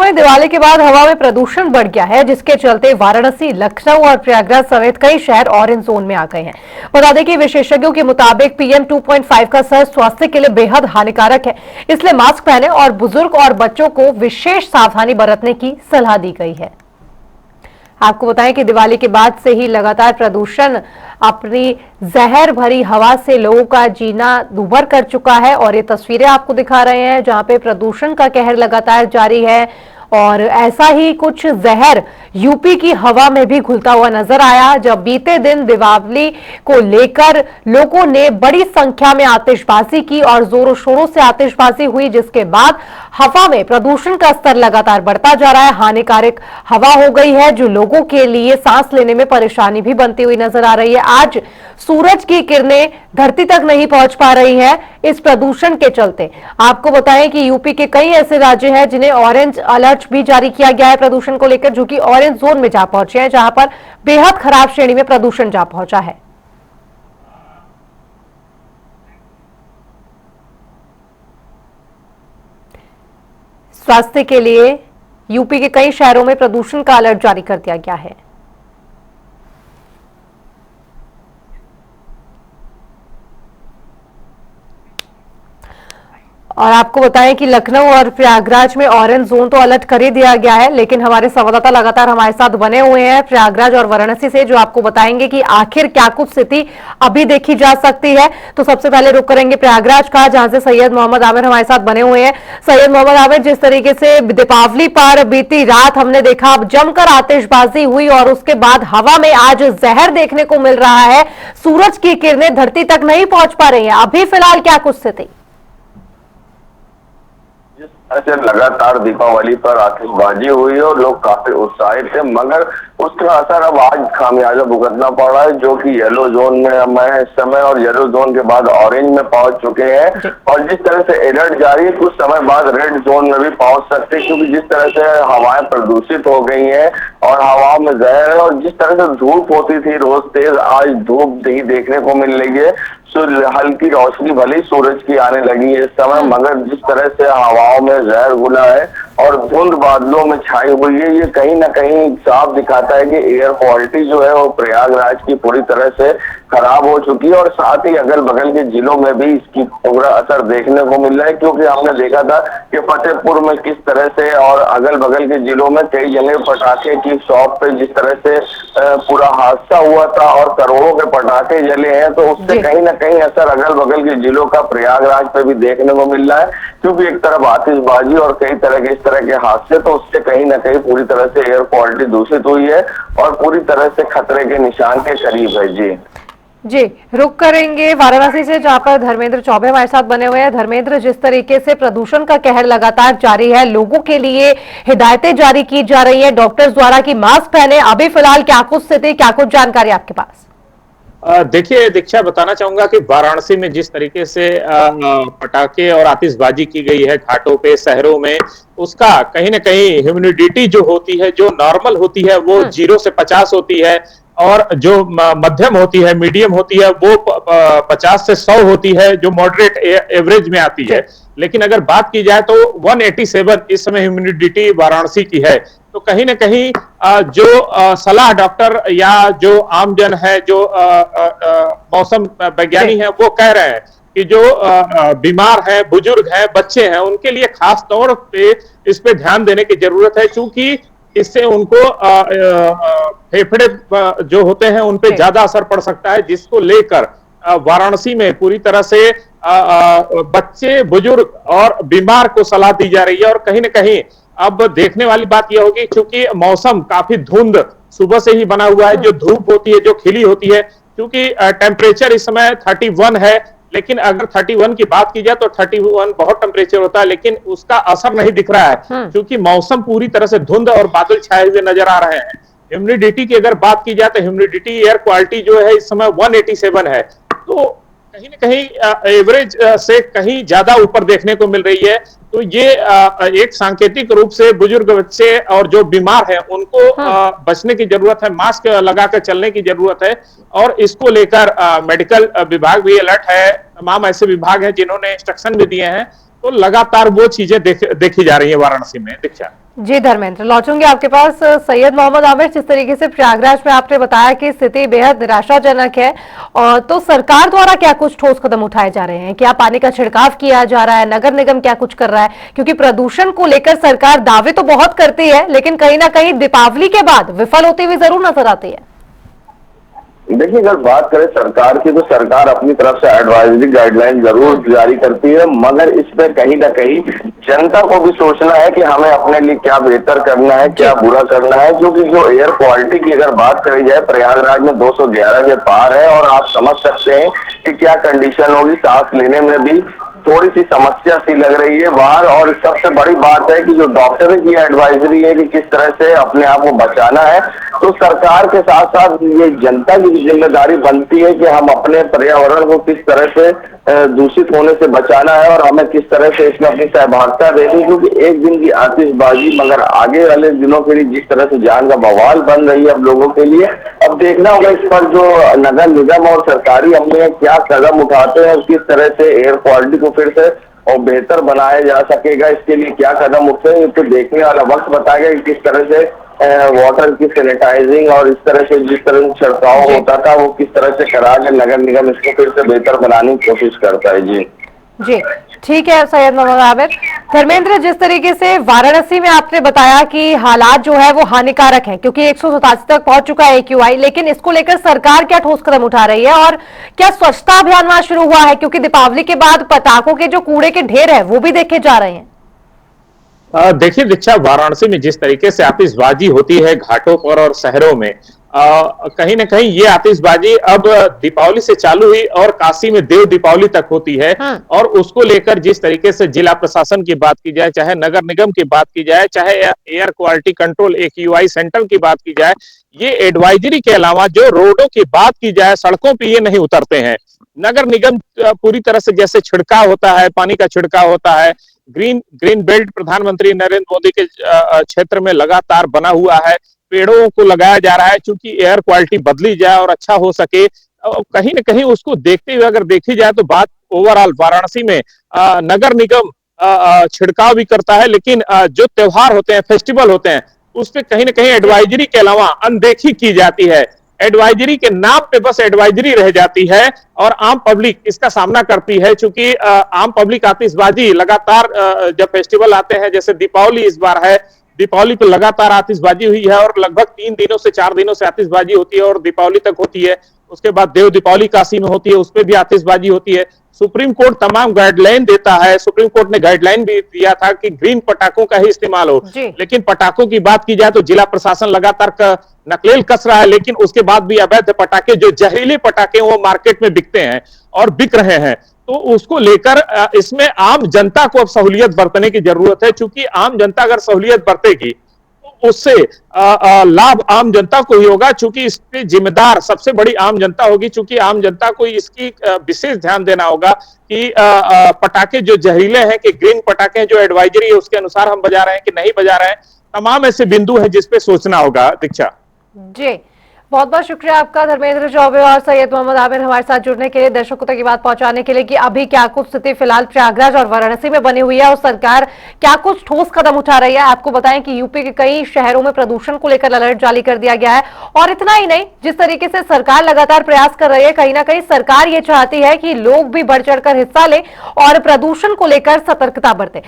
में दिवाली के बाद हवा में प्रदूषण बढ़ गया है, जिसके चलते वाराणसी, लखनऊ और प्रयागराज समेत कई शहर ऑरेंज जोन में आ गए हैं। बता दें कि विशेषज्ञों के मुताबिक PM 2.5 का असर स्वास्थ्य के लिए बेहद हानिकारक है, इसलिए मास्क पहने और बुजुर्ग और बच्चों को विशेष सावधानी बरतने की सलाह दी गई है। आपको बताएं कि दिवाली के बाद से ही लगातार प्रदूषण अपनी जहर भरी हवा से लोगों का जीना दूभर कर चुका है और ये तस्वीरें आपको दिखा रहे हैं जहां पे प्रदूषण का कहर लगातार जारी है। और ऐसा ही कुछ जहर यूपी की हवा में भी घुलता हुआ नजर आया, जब बीते दिन दिवाली को लेकर लोगों ने बड़ी संख्या में आतिशबाजी की और जोरों शोरों से आतिशबाजी हुई, जिसके बाद हवा में प्रदूषण का स्तर लगातार बढ़ता जा रहा है। हानिकारक हवा हो गई है जो लोगों के लिए सांस लेने में परेशानी भी बनती हुई नजर आ रही है। आज सूरज की किरणें धरती तक नहीं पहुंच पा रही है इस प्रदूषण के चलते। आपको बताएं कि यूपी के कई ऐसे राज्य हैं जिन्हें ऑरेंज अलर्ट भी जारी किया गया है प्रदूषण को लेकर, जो कि ऑरेंज जोन में जा पहुंचे हैं, जहां पर बेहद खराब श्रेणी में प्रदूषण जा पहुंचा है। स्वास्थ्य के लिए यूपी के कई शहरों में प्रदूषण का अलर्ट जारी कर दिया गया है। और आपको बताएं कि लखनऊ और प्रयागराज में ऑरेंज जोन तो अलर्ट कर ही दिया गया है, लेकिन हमारे संवाददाता लगातार हमारे साथ बने हुए हैं प्रयागराज और वाराणसी से, जो आपको बताएंगे कि आखिर क्या कुछ स्थिति अभी देखी जा सकती है। तो सबसे पहले रुक करेंगे प्रयागराज का, जहां से सैयद मोहम्मद आमिर हमारे साथ बने हुए हैं। सैयद मोहम्मद आमिर, जिस तरीके से दीपावली पर बीती रात हमने देखा जमकर आतिशबाजी हुई और उसके बाद हवा में आज जहर देखने को मिल रहा है, सूरज की किरणें धरती तक नहीं पहुंच पा रही है, अभी फिलहाल क्या कुछ स्थिति? ऐसे लगातार दीपावली पर आतिशबाजी हुई और लोग काफी उत्साहित थे, मगर उसका असर अब आज खामियाजा भुगतना पड़ रहा है, जो कि येलो जोन में हम हैं इस समय और येलो जोन के बाद ऑरेंज में पहुंच चुके हैं। और जिस तरह से अलर्ट जारी है, कुछ समय बाद रेड जोन में भी पहुंच सकते हैं, क्योंकि जिस तरह से हवाएं प्रदूषित हो गई हैं और हवाओं में जहर है, और जिस तरह से धूप होती थी रोज तेज, आज धूप नहीं देखने को मिल रही है। हल्की रोशनी भले ही सूरज की आने लगी है इस समय, मगर जिस तरह से हवाओं में जहर घुला है और धुंध बादलों में छाई हुई है, ये कहीं ना कहीं साफ दिखाता है कि एयर क्वालिटी जो है वो प्रयागराज की पूरी तरह से खराब हो चुकी है। और साथ ही अगल बगल के जिलों में भी इसकी पूरा असर देखने को मिल रहा है, क्योंकि हमने देखा था कि फतेहपुर में किस तरह से और अगल बगल के जिलों में कई जगह पटाखे की शॉप पे जिस तरह से पूरा हादसा हुआ था और करोड़ों के पटाखे जले हैं, तो उससे कहीं ना कहीं असर अगल बगल के जिलों का प्रयागराज पे भी देखने को मिल रहा है। क्योंकि एक तरफ आतिशबाजी और कई तरह के इस तरह के हादसे, तो उससे कहीं ना कहीं पूरी तरह से एयर क्वालिटी दूषित हुई है और पूरी तरह से खतरे के निशान के करीब है। जी, रुक करेंगे वाराणसी से, जहां पर धर्मेंद्र चौबे हमारे साथ बने हुए हैं। धर्मेंद्र, जिस तरीके से प्रदूषण का कहर लगातार जारी है, लोगों के लिए हिदायतें जारी की जा रही है डॉक्टर्स द्वारा कि मास्क पहने, अभी फिलहाल क्या कुछ स्थिति, क्या कुछ जानकारी आपके पास? देखिए दीक्षा, बताना चाहूंगा कि वाराणसी में जिस तरीके से पटाखे और आतिशबाजी की गई है घाटों पे, शहरों में, उसका कहीं ना कहीं ह्यूमिडिटी जो होती है, जो नॉर्मल होती है, वो 0 से 50 होती है, और जो मध्यम होती है, मीडियम होती है, वो 50 से 100 होती है, जो मॉडरेट एवरेज में आती है। लेकिन अगर बात की जाए तो 187 इस समय ह्यूमिडिटी वाराणसी की है। तो कहीं ना कहीं जो सलाह डॉक्टर या जो आमजन है, जो मौसम वैज्ञानिक है, वो कह रहे हैं कि जो बीमार है, बुजुर्ग है, बच्चे हैं, उनके लिए खास तौर पे इस पे ध्यान देने की जरूरत है, क्योंकि इससे उनको फेफड़े जो होते हैं उन पे ज्यादा असर पड़ सकता है, जिसको लेकर वाराणसी में पूरी तरह से बच्चे, बुजुर्ग और बीमार को सलाह दी जा रही है। और कहीं ना कहीं अब देखने वाली बात यह होगी, क्योंकि मौसम काफी धुंध सुबह से ही बना हुआ है, जो धूप होती है, जो खिली होती है, क्योंकि टेम्परेचर इस समय 31 है, लेकिन अगर 31 की बात की जाए तो 31 बहुत टेम्परेचर होता है, लेकिन उसका असर नहीं दिख रहा है, क्योंकि मौसम पूरी तरह से धुंध और बादल छाए हुए नजर आ रहे हैं। ह्यूमिडिटी की अगर बात की जाए तो ह्यूमिडिटी, एयर क्वालिटी जो है इस समय 187 है, तो कहीं ना कहीं एवरेज से कहीं ज्यादा ऊपर देखने को मिल रही है। तो ये एक सांकेतिक रूप से बुजुर्ग, बच्चे और जो बीमार है उनको बचने की जरूरत है, मास्क लगाकर चलने की जरूरत है। और इसको लेकर मेडिकल विभाग भी अलर्ट है, तमाम ऐसे विभाग हैं जिन्होंने इंस्ट्रक्शन भी दिए हैं तो लगातार वो चीजें देखी जा रही है वाराणसी में। दीक्षा जी धर्मेंद्र, लौटूंगी आपके पास। सैयद मोहम्मद आमिर, जिस तरीके से प्रयागराज में आपने बताया कि स्थिति बेहद निराशाजनक है, और तो सरकार द्वारा क्या कुछ ठोस कदम उठाए जा रहे हैं? क्या पानी का छिड़काव किया जा रहा है? नगर निगम क्या कुछ कर रहा है? क्योंकि प्रदूषण को लेकर सरकार दावे तो बहुत करती है, लेकिन कहीं ना कहीं दीपावली के बाद विफल होती हुई जरूर नजर आती है। देखिए, अगर बात करें सरकार की, तो सरकार अपनी तरफ से एडवाइजरी गाइडलाइन जरूर जारी करती है, मगर इस पे कहीं ना कहीं जनता को भी सोचना है कि हमें अपने लिए क्या बेहतर करना है, क्या बुरा करना है। क्योंकि जो एयर क्वालिटी की अगर बात करी जाए, प्रयागराज में 211 के पार है, और आप समझ सकते हैं कि क्या कंडीशन होगी। सांस लेने में भी थोड़ी सी समस्या सी लग रही है बाहर। और सबसे बड़ी बात है कि जो डॉक्टर की एडवाइजरी है कि किस तरह से अपने आप को बचाना है, तो सरकार के साथ साथ ये जनता की जिम्मेदारी बनती है कि हम अपने पर्यावरण को किस तरह से दूषित होने से बचाना है, और हमें किस तरह से इसमें अपनी सहभागिता देनी। क्योंकि एक दिन की आतिशबाजी मगर आगे वाले दिनों के लिए जिस तरह से जान का बवाल बन रही है अब लोगों के लिए, अब देखना होगा इस पर जो नगर निगम और सरकारी अमले क्या कदम उठाते हैं, किस तरह से एयर क्वालिटी को फिर से और बेहतर बनाया जा सकेगा, इसके लिए क्या कदम उठते हैं। तो देखने वाला वक्त बताएगा कि किस तरह से वाटर की सैनिटाइजिंग और इस तरह से जिस तरह से छिड़काव होता था, वो किस तरह से करा के नगर निगम इसको फिर से बेहतर बनाने की कोशिश करता है। जी जी, ठीक है सैयद मोहम्मद आमिर। धर्मेंद्र, जिस तरीके से वाराणसी में आपने बताया कि हालात जो है वो हानिकारक हैं, क्योंकि 187 तक पहुंच चुका है AQI, लेकिन इसको लेकर सरकार क्या ठोस कदम उठा रही है, और क्या स्वच्छता अभियान वहां शुरू हुआ है? क्योंकि दीपावली के बाद पटाखों के जो कूड़े के ढेर है वो भी देखे जा रहे हैं। देखिए दीक्षा, वाराणसी में जिस तरीके से आतिशबाजी होती है घाटों पर और शहरों में, कहीं ना कहीं ये आतिशबाजी अब दीपावली से चालू हुई और काशी में देव दीपावली तक होती है। और उसको लेकर जिस तरीके से जिला प्रशासन की बात की जाए, चाहे नगर निगम की बात की जाए, चाहे air quality control AQI centre की बात की जाए, ये एडवाइजरी के अलावा जो रोडों की बात की जाए, सड़कों पर ये नहीं उतरते हैं। नगर निगम पूरी तरह से जैसे छिड़काव होता है, पानी का छिड़काव होता है, ग्रीन बेल्ट प्रधानमंत्री नरेंद्र मोदी के क्षेत्र में लगातार बना हुआ है, पेड़ों को लगाया जा रहा है क्योंकि एयर क्वालिटी बदली जाए और अच्छा हो सके। कहीं ना कहीं उसको देखते हुए अगर देखी जाए तो बात ओवरऑल वाराणसी में नगर निगम छिड़काव भी करता है, लेकिन जो त्योहार होते हैं, फेस्टिवल होते हैं, उस पर कहीं ना कहीं एडवाइजरी के अलावा अनदेखी की जाती है। एडवाइजरी के नाम पे बस एडवाइजरी रह जाती है और आम पब्लिक इसका सामना करती है। चूंकि आम पब्लिक आतिशबाजी लगातार जब फेस्टिवल आते हैं, जैसे दीपावली इस बार है, दीपावली पे लगातार आतिशबाजी हुई है और लगभग 3 दिनों से 4 दिनों से आतिशबाजी होती है और दीपावली तक होती है। उसके बाद देव दीपावली काशी में होती है, उसपे भी आतिशबाजी होती है। सुप्रीम कोर्ट तमाम गाइडलाइन देता है, सुप्रीम कोर्ट ने गाइडलाइन भी दिया था कि ग्रीन पटाखों का ही इस्तेमाल हो, लेकिन पटाखों की बात की जाए तो जिला प्रशासन लगातार नकेल कस रहा है। लेकिन उसके बाद भी अवैध पटाखे, जो जहरीले पटाखे, वो मार्केट में बिकते हैं और बिक रहे हैं। तो उसको लेकर इसमें आम जनता को अब सहूलियत बरतने की जरूरत है, क्योंकि आम जनता अगर सहूलियत बरतेगी तो उससे लाभ आम जनता को ही होगा। चूंकि इसके जिम्मेदार सबसे बड़ी आम जनता होगी, चूंकि आम जनता को इसकी विशेष ध्यान देना होगा कि पटाखे जो जहरीले हैं, कि ग्रीन पटाखे जो एडवाइजरी है उसके अनुसार हम बजा रहे हैं कि नहीं बजा रहे हैं। तमाम ऐसे बिंदु हैं जिसपे सोचना होगा। दीक्षा जी, बहुत बहुत शुक्रिया आपका धर्मेंद्र चौबे और सैयद मोहम्मद आमिर हमारे साथ जुड़ने के लिए, दर्शकों तक ये बात पहुंचाने के लिए कि अभी क्या कुछ स्थिति फिलहाल प्रयागराज और वाराणसी में बनी हुई है और सरकार क्या कुछ ठोस कदम उठा रही है। आपको बताएं कि यूपी के कई शहरों में प्रदूषण को लेकर अलर्ट जारी कर दिया गया है। और इतना ही नहीं, जिस तरीके से सरकार लगातार प्रयास कर रही है, कहीं ना कहीं सरकार ये चाहती है कि लोग भी बढ़ चढ़कर हिस्सा लें और प्रदूषण को लेकर सतर्कता बरतें।